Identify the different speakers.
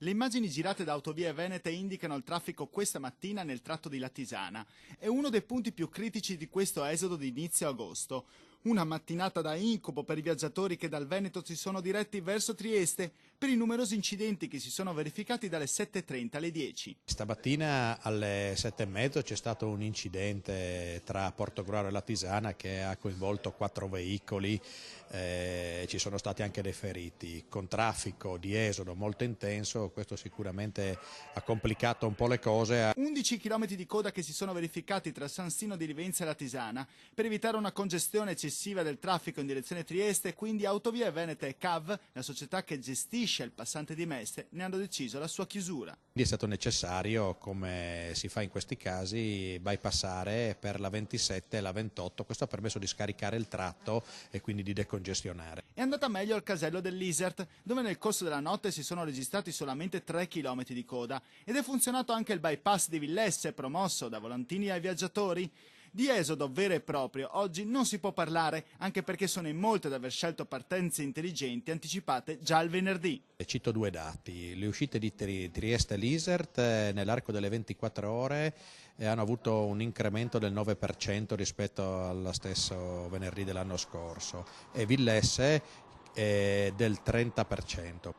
Speaker 1: Le immagini girate da Autovie Venete indicano il traffico questa mattina nel tratto di Latisana. È uno dei punti più critici di questo esodo di inizio agosto. Una mattinata da incubo per i viaggiatori che dal Veneto si sono diretti verso Trieste per i numerosi incidenti che si sono verificati dalle 7:30 alle 10.
Speaker 2: Stamattina alle 7:30 c'è stato un incidente tra Portogruaro e Latisana che ha coinvolto 4 veicoli, ci sono stati anche dei feriti, con traffico di esodo molto intenso. Questo sicuramente ha complicato un po' le cose.
Speaker 1: 11 km di coda che si sono verificati tra San Sino di Livenza e Latisana per evitare una congestione eccessiva del traffico in direzione Trieste, quindi Autovie Venete e CAV, la società che gestisce il passante di Mestre, ne hanno deciso la sua chiusura.
Speaker 2: È stato necessario, come si fa in questi casi, bypassare per la 27 e la 28, questo ha permesso di scaricare il tratto e quindi di decongestionare.
Speaker 1: È andata meglio al casello dell'Isert, dove nel corso della notte si sono registrati solamente 3 km di coda, ed è funzionato anche il bypass di Villesse, promosso da volantini ai viaggiatori. Di esodo vero e proprio oggi non si può parlare, anche perché sono in molti ad aver scelto partenze intelligenti anticipate già il venerdì.
Speaker 2: Cito 2 dati: le uscite di Trieste e l'Isert nell'arco delle 24 ore hanno avuto un incremento del 9% rispetto allo stesso venerdì dell'anno scorso, e Villesse del 30%.